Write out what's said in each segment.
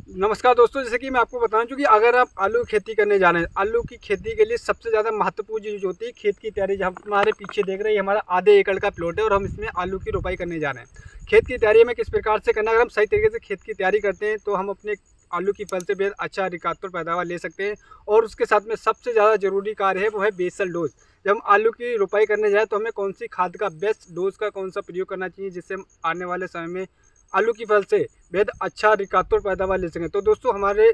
नमस्कार दोस्तों, जैसे कि मैं आपको बताना चाहूँ कि अगर आप आलू की खेती करने जा रहे हैं, आलू की खेती के लिए सबसे ज़्यादा महत्वपूर्ण चीज़ होती है खेत की तैयारी। जहाँ हमारे पीछे देख रहे हैं, हमारा आधे एकड़ का प्लॉट है और हम इसमें आलू की रोपाई करने जा रहे हैं। खेत की तैयारी हमें किस प्रकार से करना है, अगर हम सही तरीके से खेत की तैयारी करते हैं तो हम अपने आलू की फसल से बेहद अच्छा अधिकतर पैदावार ले सकते हैं। और उसके साथ में सबसे ज़्यादा जरूरी कार्य है वो है बेसल डोज। जब हम आलू की रोपाई करने जाए तो हमें कौन सी खाद का बेस्ट डोज का कौन सा प्रयोग करना चाहिए, जिससे हम आने वाले समय में आलू की फसल से बेहद अच्छा अधिकतर पैदावार ले सकें। तो दोस्तों, हमारे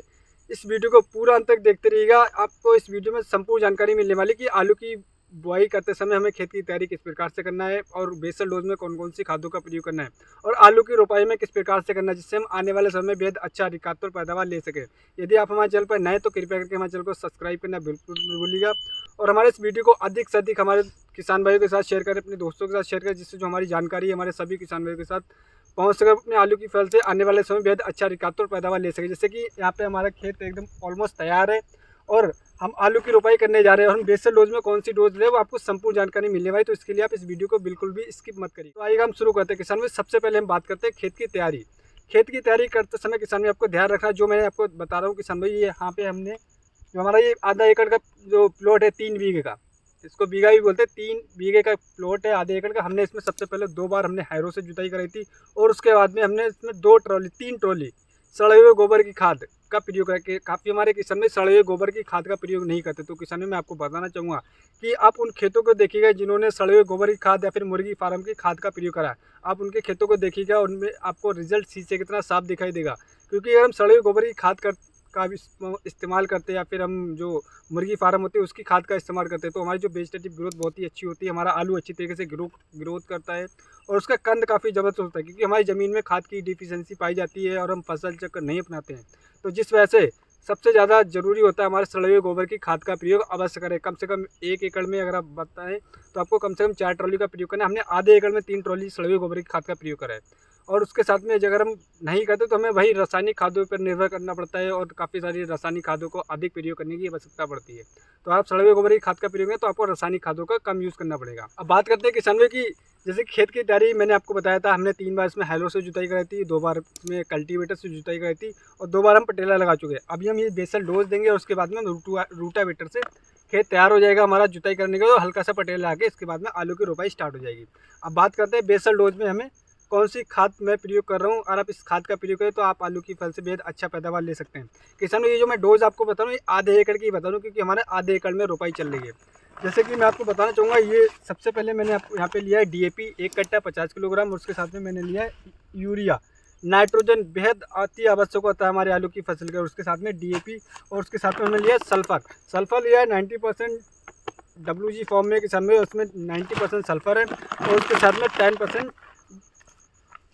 इस वीडियो को पूरा अंत तक देखते रहिएगा। आपको इस वीडियो में संपूर्ण जानकारी मिलने वाली कि आलू की बुआई करते समय हमें खेत की तैयारी किस प्रकार से करना है और बेसल डोज में कौन कौन सी खादों का प्रयोग करना है और आलू की रोपाई में किस प्रकार से करना है, जिससे हम आने वाले समय में बेहद अच्छा अधिकतर पैदावार ले सकें। यदि आप हमारे चैनल पर नए तो कृपया करके हमारे चैनल को सब्सक्राइब करना बिल्कुल नहीं भूलिएगा और हमारे इस वीडियो को अधिक से अधिक हमारे किसान भाइयों के साथ शेयर करें, अपने दोस्तों के साथ शेयर करें, जिससे जो हमारी जानकारी है हमारे सभी किसान भाइयों के साथ पहुँच सके, अपने आलू की फसल से आने वाले समय बेहद अच्छा अधिकतर पैदावार ले सके। जैसे कि यहाँ पे हमारा खेत एकदम ऑलमोस्ट तैयार है और हम आलू की रोपाई करने जा रहे हैं और हम बेसल डोज में कौन सी डोज ले वो आपको संपूर्ण जानकारी मिलने वाली। तो इसके लिए आप इस वीडियो को बिल्कुल भी स्किप मत करिए। तो आइए हम शुरू करते हैं किसान भाई। सबसे पहले हम बात करते हैं खेत की तैयारी। खेत की तैयारी करते समय किसान भाई आपको ध्यान रखना, जो मैं आपको बता रहा हूँ किसान भाई, ये यहाँ पे हमने जो हमारा ये आधा एकड़ का जो प्लॉट है 3 बीघे का, इसको बीघा भी बोलते हैं, 3 बीघे का प्लॉट है आधे एकड़ का। हमने इसमें सबसे पहले 2 बार हमने हैरो से जुताई कराई थी और उसके बाद में हमने इसमें 3 ट्रॉली सड़े हुए गोबर की खाद का प्रयोग करके, काफ़ी हमारे किसान में सड़े हुए गोबर की खाद का प्रयोग नहीं करते। तो किसान मैं आपको बताना चाहूँगा कि आप उन खेतों को देखिएगा जिन्होंने सड़े हुए गोबर की खाद या फिर मुर्गी फार्म की खाद का प्रयोग करा है। आप उनके खेतों को देखिएगा, उनमें आपको रिजल्ट शीशे कितना साफ दिखाई देगा। क्योंकि अगर हम सड़े हुए गोबर की खाद का भी इस्तेमाल करते हैं या फिर हम जो मुर्गी फार्म होती है उसकी खाद का इस्तेमाल करते हैं तो हमारी जो वेजिटेटिव ग्रोथ बहुत ही अच्छी होती है, हमारा आलू अच्छी तरीके से ग्रोथ करता है और उसका कंद काफ़ी ज़बरदस्त होता है। क्योंकि हमारी ज़मीन में खाद की डिफिशियंसी पाई जाती है और हम फसल चक्र नहीं अपनाते हैं, तो जिस वजह से सबसे ज़्यादा जरूरी होता है हमारे सड़े हुए गोबर की खाद का प्रयोग अवश्य करें। कम से कम 1 एकड़ में अगर आप बताएं तो आपको कम से कम 4 ट्रॉली का प्रयोग करना है। हमने आधे एकड़ में 3 ट्रॉली सड़े हुए गोबर की खाद का प्रयोग करा है। और उसके साथ में अगर हम नहीं करते तो हमें वही रासायनिक खादों पर निर्भर करना पड़ता है और काफ़ी सारी रासायनिक खादों को अधिक प्रयोग करने की आवश्यकता पड़ती है। तो आप सड़े हुए गोबर की खाद का प्रयोग करें तो आपको रासायनिक खादों का कम यूज़ करना पड़ेगा। अब बात करते हैं किसानों की। जैसे खेत की तैयारी मैंने आपको बताया था, हमने 3 बार इसमें हैलो से जुताई कराई थी, 2 बार इसमें कल्टीवेटर से जुताई कराई थी और 2 बार हम पटेला लगा चुके हैं। अभी हम ये बेसल डोज देंगे और उसके बाद में रूटावेटर से खेत तैयार हो जाएगा हमारा जुताई करने का, तो हल्का सा पटेला आके इसके बाद में आलू की रोपाई स्टार्ट हो जाएगी। अब बात करते हैं बेसल डोज में हमें कौन सी खाद मैं प्रयोग कर रहा हूँ। और आप इस खाद का प्रयोग करें तो आप आलू की फसल से बेहद अच्छा पैदावार ले सकते हैं। किसानों, ये जो मैं डोज आपको बता रहा हूँ ये आधे एकड़ की बता रहा हूँ, क्योंकि हमारे आधे एकड़ में रोपाई चल रही है। जैसे कि मैं आपको बताना चाहूँगा, ये सबसे पहले मैंने आपको यहाँ पे लिया है DAP 1 कट्टा 50 किलोग्राम और उसके साथ में मैंने लिया है यूरिया। नाइट्रोजन बेहद अति आवश्यक होता है हमारे आलू की फसल के। और उसके साथ में DAP और उसके साथ में हमने लिया है सल्फर लिया है 90% WG फॉर्म में किसान में, उसमें 90% सल्फर है और उसके साथ में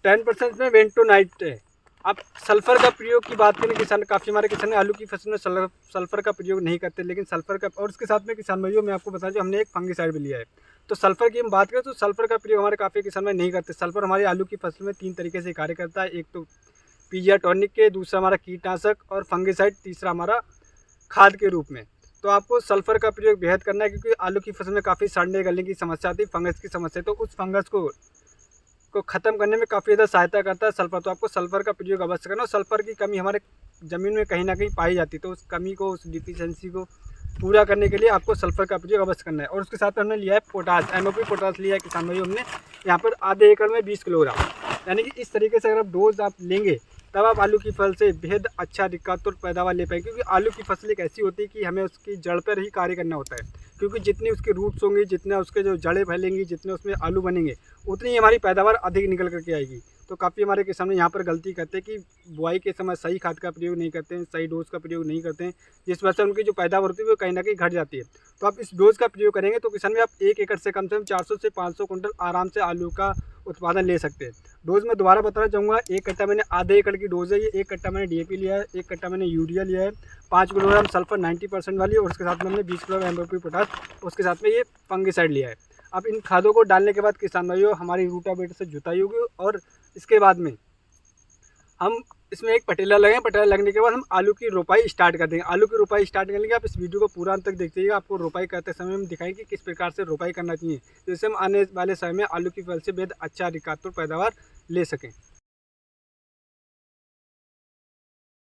10% में वेंटोनाइट है। अब सल्फर का प्रयोग की बात करें, किसान काफ़ी हमारे किसान आलू की फसल में सल्फर का प्रयोग नहीं करते, लेकिन सल्फर का और उसके साथ में किसान भाइयों मैं आपको बता दूं हमने एक फंगिसाइड भी लिया है। तो सल्फर की हम बात करें तो सल्फर का प्रयोग हमारे काफ़ी किसान में नहीं करते। सल्फर हमारे आलू की फसल में 3 तरीके से कार्य करता है, एक तो पीजिया टॉनिक के, दूसरा हमारा कीटनाशक और फंगिसाइड, तीसरा हमारा खाद के रूप में। तो आपको सल्फर का प्रयोग बेहद करना है, क्योंकि आलू की फसल में काफ़ी सड़ने गलने की समस्या आती है, फंगस की समस्या। तो उस फंगस को ख़त्म करने में काफ़ी ज़्यादा सहायता करता है सल्फर। तो आपको सल्फर का प्रयोग अवश्य करना। और सल्फर की कमी हमारे ज़मीन में कहीं ना कहीं पाई जाती है, तो उस कमी को, उस डिफिशियंसी को पूरा करने के लिए आपको सल्फर का प्रयोग अवश्य करना है। और उसके साथ हमने लिया है पोटास, MOP पोटास लिया है किसान भाई हमने यहाँ पर आधे एकड़ में 20 किलोग्राम। यानी कि इस तरीके से अगर आप डोज आप लेंगे तब आप आलू की फसल से बेहद अच्छा अधिकतर पैदावार ले पाएंगे। क्योंकि आलू की फसल एक ऐसी होती है कि हमें उसकी जड़ पर ही कार्य करना होता है। क्योंकि जितनी उसकी रूट्स होंगी, जितना उसके जो जड़ें फैलेंगी, जितने उसमें आलू बनेंगे, उतनी ही हमारी पैदावार अधिक निकल करके आएगी। तो काफ़ी हमारे किसान यहाँ पर गलती करते हैं कि बुआई के समय सही खाद का प्रयोग नहीं करते हैं, सही डोज का प्रयोग नहीं करते हैं, जिस वजह से उनकी जो पैदावार होती है वो कहीं ना कहीं घट जाती है। तो आप इस डोज का प्रयोग करेंगे तो किसान में आप 1 एकड़ से कम 400 से 500 कुंटल आराम से आलू का उत्पादन ले सकते हैं। डोज में दोबारा बताना चाहूँगा, 1 कट्टा मैंने आधे एकड़ की डोज है ये। 1 कट्टा मैंने DAP लिया है, 1 कट्टा मैंने यूरिया लिया है, 5 किलोग्राम सल्फर 90% वाली और उसके साथ में हमने 20 किलोग्राम MOP पोटास, उसके साथ में ये फंगिसाइड लिया है। अब इन खादों को डालने के बाद किसान भाइयों हमारी रूटावेटर से जुताई होगी और इसके बाद में हम इसमें एक पटेला लगाएं। पटेला लगने के बाद हम आलू की रोपाई स्टार्ट कर देंगे। आलू की रोपाई स्टार्ट करने के आप इस वीडियो को पूरा अंत तक देखिएगा। आपको रोपाई करते समय हम दिखाएंगे कि किस प्रकार से रोपाई करना चाहिए, जिससे हम आने वाले समय में आलू की फसल से बेहद अच्छा अधिकतर पैदावार ले सकें।